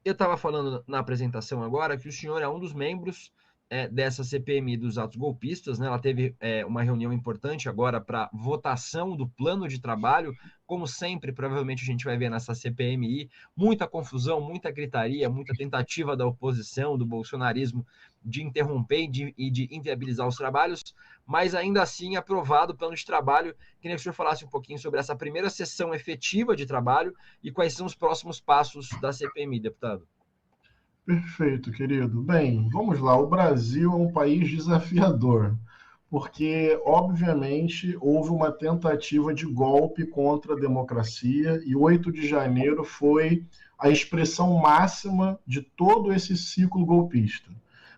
Eu estava falando na apresentação agora que o senhor é um dos membros dessa CPMI dos atos golpistas, né? Ela teve uma reunião importante agora para votação do plano de trabalho. Como sempre, provavelmente a gente vai ver nessa CPMI muita confusão, muita gritaria, muita tentativa da oposição, do bolsonarismo, de interromper e de inviabilizar os trabalhos, mas ainda assim aprovado o plano de trabalho. Queria que o senhor falasse um pouquinho sobre essa primeira sessão efetiva de trabalho e quais são os próximos passos da CPMI, deputado. Perfeito, querido. Bem, vamos lá. O Brasil é um país desafiador, porque, obviamente, houve uma tentativa de golpe contra a democracia e 8 de janeiro foi a expressão máxima de todo esse ciclo golpista.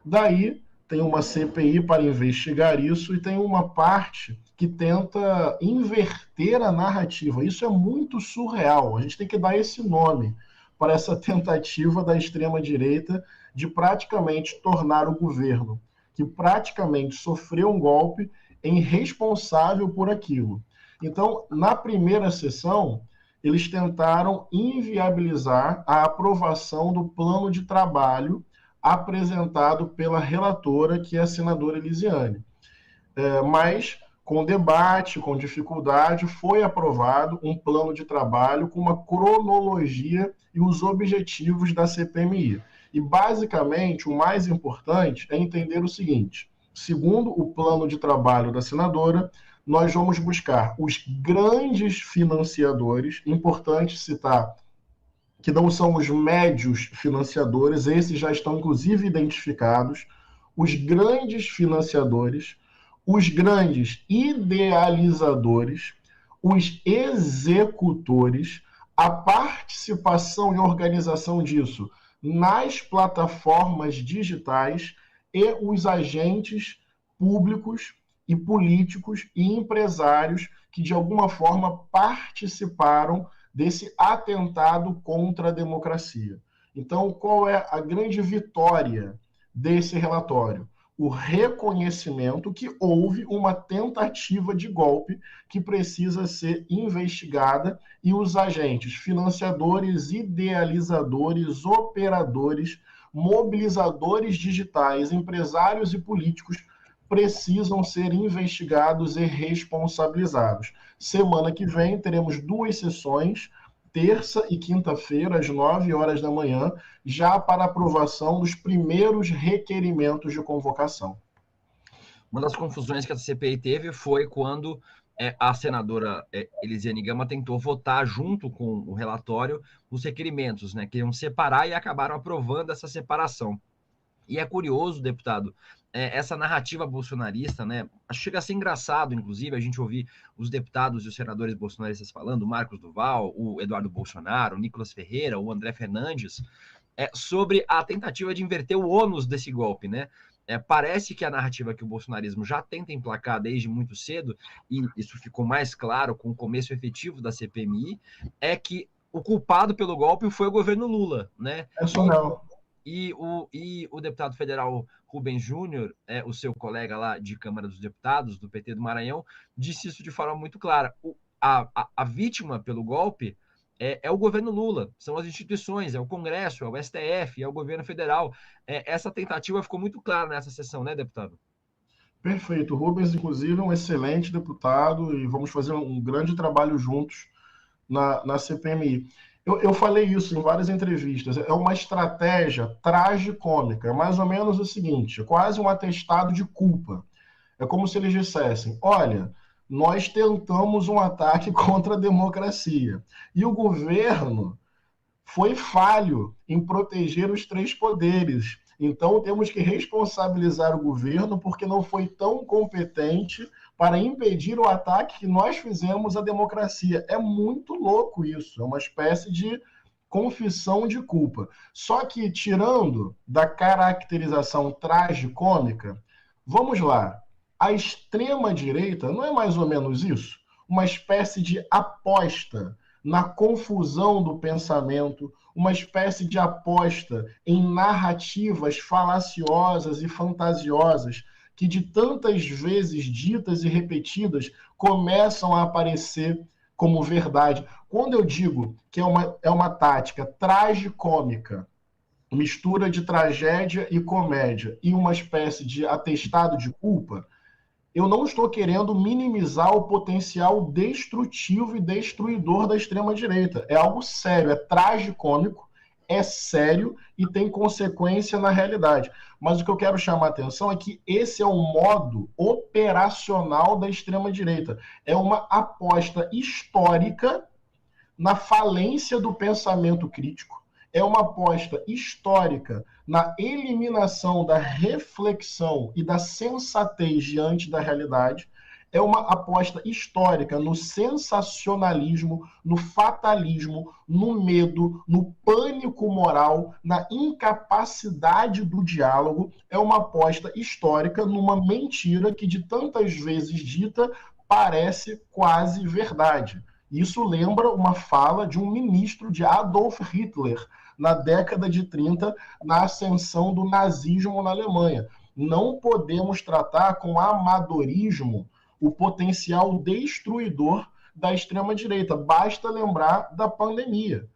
Daí, tem uma CPI para investigar isso e tem uma parte que tenta inverter a narrativa. Isso é muito surreal. A gente tem que dar esse nome para essa tentativa da extrema-direita de praticamente tornar o governo, que praticamente sofreu um golpe, em responsável por aquilo. Então, na primeira sessão, eles tentaram inviabilizar a aprovação do plano de trabalho apresentado pela relatora, que é a senadora Elisiane. Mas, com debate, com dificuldade, foi aprovado um plano de trabalho com uma cronologia e os objetivos da CPMI. E, basicamente, o mais importante é entender o seguinte: segundo o plano de trabalho da senadora, nós vamos buscar os grandes financiadores, importante citar que não são os médios financiadores, esses já estão inclusive identificados, os grandes financiadores, os grandes idealizadores, os executores, a participação e organização disso nas plataformas digitais e os agentes públicos e políticos e empresários que de alguma forma participaram desse atentado contra a democracia. Então, qual é a grande vitória desse relatório? O reconhecimento que houve uma tentativa de golpe que precisa ser investigada e os agentes financiadores, idealizadores, operadores, mobilizadores digitais, empresários e políticos precisam ser investigados e responsabilizados. Semana que vem teremos 2 sessões, terça e quinta-feira, às 9 horas da manhã, já para aprovação dos primeiros requerimentos de convocação. Uma das confusões que a CPI teve foi quando a senadora Elisiane Gama tentou votar junto com o relatório os requerimentos, né? Queriam separar e acabaram aprovando essa separação. E é curioso, deputado, essa narrativa bolsonarista, né? Chega a ser engraçado, inclusive, a gente ouvir os deputados e os senadores bolsonaristas falando, o Marcos Duval, o Eduardo Bolsonaro, o Nicolas Ferreira, o André Fernandes, sobre a tentativa de inverter o ônus desse golpe, né? Parece que a narrativa que o bolsonarismo já tenta emplacar desde muito cedo, e isso ficou mais claro com o começo efetivo da CPMI, é que o culpado pelo golpe foi o governo Lula, né? É surreal. E o deputado federal Rubens Júnior, o seu colega lá de Câmara dos Deputados, do PT do Maranhão, disse isso de forma muito clara. A vítima pelo golpe é o governo Lula, são as instituições, é o Congresso, é o STF, é o governo federal. Essa tentativa ficou muito clara nessa sessão, né, deputado? Perfeito. O Rubens, inclusive, é um excelente deputado e vamos fazer um grande trabalho juntos na CPMI. Eu falei isso em várias entrevistas. É uma estratégia tragicômica. É mais ou menos o seguinte: é quase um atestado de culpa. É como se eles dissessem: olha, nós tentamos um ataque contra a democracia e o governo foi falho em proteger os 3 poderes. Então, temos que responsabilizar o governo porque não foi tão competente para impedir o ataque que nós fizemos à democracia. É muito louco isso, é uma espécie de confissão de culpa. Só que, tirando da caracterização tragicômica, vamos lá, a extrema-direita não é mais ou menos isso? Uma espécie de aposta na confusão do pensamento, uma espécie de aposta em narrativas falaciosas e fantasiosas que de tantas vezes ditas e repetidas começam a aparecer como verdade. Quando eu digo que é uma tática tragicômica mistura de tragédia e comédia e uma espécie de atestado de culpa, eu não estou querendo minimizar o potencial destrutivo e destruidor da extrema-direita. É algo sério, é tragicômico, é sério e tem consequência na realidade. Mas o que eu quero chamar a atenção é que esse é o modo operacional da extrema-direita. É uma aposta histórica na falência do pensamento crítico, é uma aposta histórica na eliminação da reflexão e da sensatez diante da realidade, é uma aposta histórica no sensacionalismo, no fatalismo, no medo, no pânico moral, na incapacidade do diálogo, é uma aposta histórica numa mentira que de tantas vezes dita parece quase verdade. Isso lembra uma fala de um ministro de Adolf Hitler na década de 30, na ascensão do nazismo na Alemanha. Não podemos tratar com amadorismo o potencial destruidor da extrema-direita. Basta lembrar da pandemia.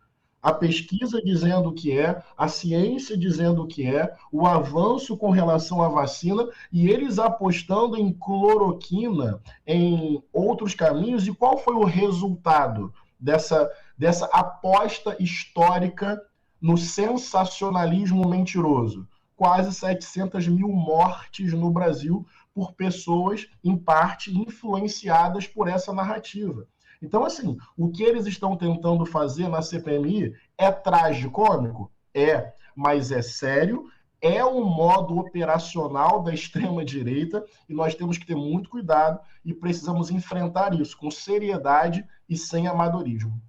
A pesquisa dizendo o que é, a ciência dizendo o que é, o avanço com relação à vacina e eles apostando em cloroquina, em outros caminhos. E qual foi o resultado dessa aposta histórica no sensacionalismo mentiroso? Quase 700 mil mortes no Brasil por pessoas, em parte, influenciadas por essa narrativa. Então, assim, o que eles estão tentando fazer na CPMI é tragicômico? É, mas é sério, é um modo operacional da extrema-direita e nós temos que ter muito cuidado e precisamos enfrentar isso com seriedade e sem amadorismo.